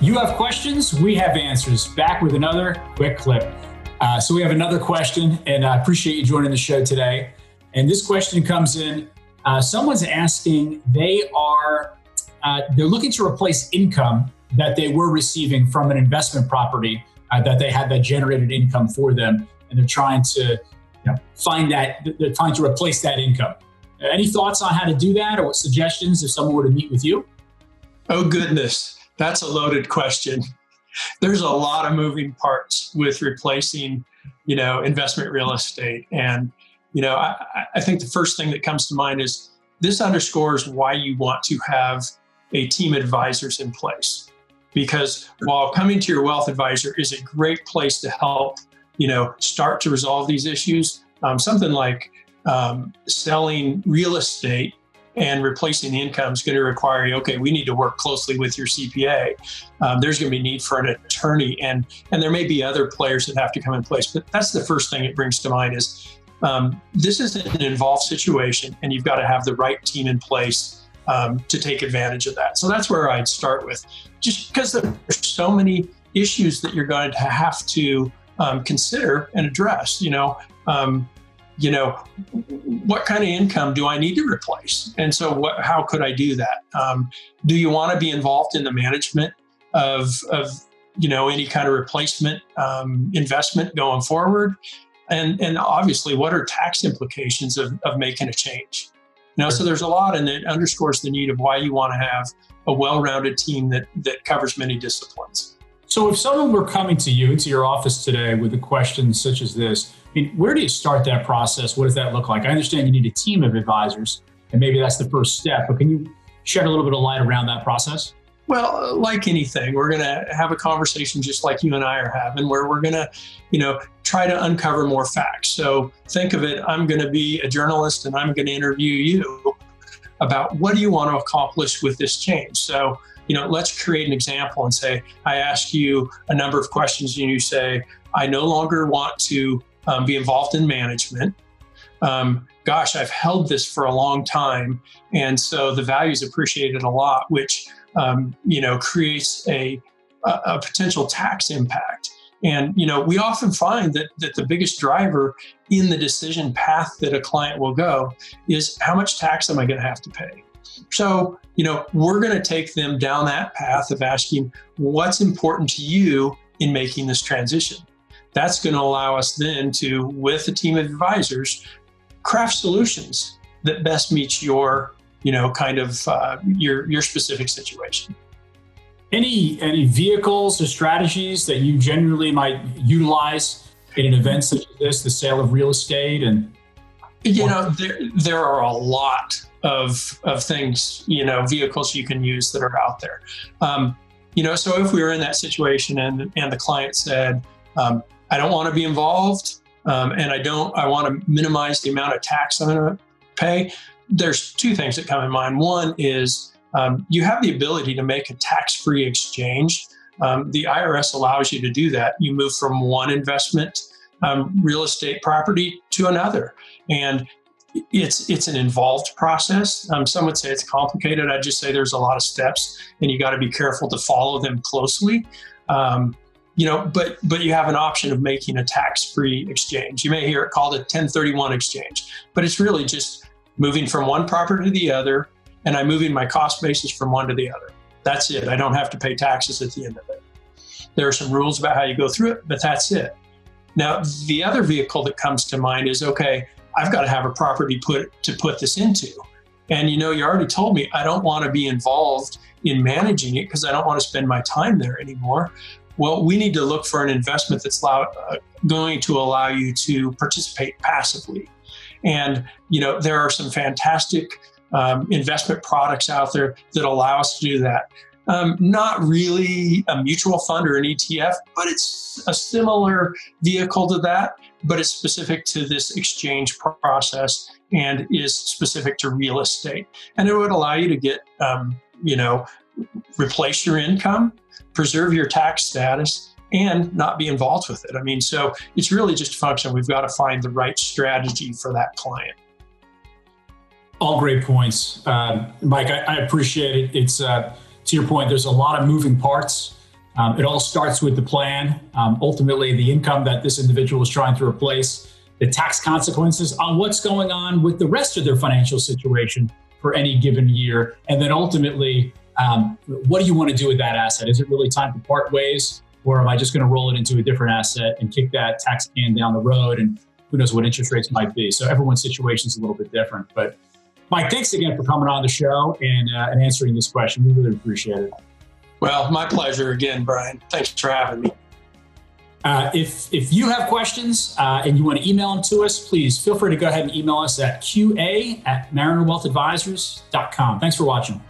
You have questions, we have answers. Back with another quick clip. So we have another question, and I appreciate you joining the show today. And this question comes in. Someone's asking, they're looking to replace income that they were receiving from an investment property that they had that generated income for them, and they're trying to they're trying to replace that income. Any thoughts on how to do that, or what suggestions if someone were to meet with you? Oh, goodness. That's a loaded question. There's a lot of moving parts with replacing, investment real estate. And, I think the first thing that comes to mind is this underscores why you want to have a team of advisors in place. Because while coming to your wealth advisor is a great place to help, start to resolve these issues, something like selling real estate and replacing the income is going to require you, okay, we need to work closely with your CPA. There's going to be need for an attorney, and there may be other players that have to come in place. But that's the first thing it brings to mind is this is an involved situation, and you've got to have the right team in place to take advantage of that. So that's where I'd start with, just because there's so many issues that you're going to have to consider and address. What kind of income do I need to replace? And so how could I do that? Do you want to be involved in the management of any kind of replacement investment going forward? And obviously, what are tax implications of making a change? So there's a lot, and it underscores the need of why you want to have a well-rounded team that covers many disciplines. So if someone were coming to you, into your office today with a question such as this, where do you start that process? What does that look like? I understand you need a team of advisors, and maybe that's the first step, but can you shed a little bit of light around that process? Well, like anything, we're going to have a conversation just like you and I are having, where we're going to, try to uncover more facts. So think of it, I'm going to be a journalist and I'm going to interview you about what do you want to accomplish with this change. So, let's create an example and say, I ask you a number of questions and you say, I no longer want to be involved in management. Gosh, I've held this for a long time. And so the value is appreciated a lot, which, creates a potential tax impact. And, we often find that the biggest driver in the decision path that a client will go is how much tax am I going to have to pay? So, we're going to take them down that path of asking what's important to you in making this transition. That's going to allow us then to, with a team of advisors, craft solutions that best meet your, your specific situation. Any vehicles or strategies that you generally might utilize in an event such as this, the sale of real estate? And there are a lot of things, vehicles you can use that are out there. So if we were in that situation and the client said, I don't want to be involved, and I want to minimize the amount of tax I'm going to pay, there's two things that come in mind. One is you have the ability to make a tax-free exchange. The IRS allows you to do that. You move from one investment real estate property to another. And it's an involved process. Some would say it's complicated. I'd just say there's a lot of steps and you got to be careful to follow them closely. But you have an option of making a tax-free exchange. You may hear it called a 1031 exchange, but it's really just moving from one property to the other, and I'm moving my cost basis from one to the other. That's it. I don't have to pay taxes at the end of it. There are some rules about how you go through it, but that's it. Now, the other vehicle that comes to mind is, okay, I've got to have a property to put this into. And you already told me I don't want to be involved in managing it because I don't want to spend my time there anymore. Well, we need to look for an investment that's going to allow you to participate passively. And, there are some fantastic investment products out there that allow us to do that. Not really a mutual fund or an ETF, but it's a similar vehicle to that, but it's specific to this exchange process and is specific to real estate. And it would allow you to get, replace your income, preserve your tax status, and not be involved with it. So it's really just a function. We've got to find the right strategy for that client. All great points. Mike, I appreciate it. It's to your point, there's a lot of moving parts It all starts with the plan. Ultimately, the income that this individual is trying to replace, the tax consequences on what's going on with the rest of their financial situation for any given year. And then ultimately, what do you want to do with that asset? Is it really time to part ways? Or am I just going to roll it into a different asset and kick that tax can down the road? And who knows what interest rates might be. So everyone's situation is a little bit different. But Mike, thanks again for coming on the show and answering this question. We really appreciate it. Well, my pleasure again, Brian. Thanks for having me. If you have questions and you want to email them to us, please feel free to go ahead and email us at qa@marinerwealthadvisors.com. Thanks for watching.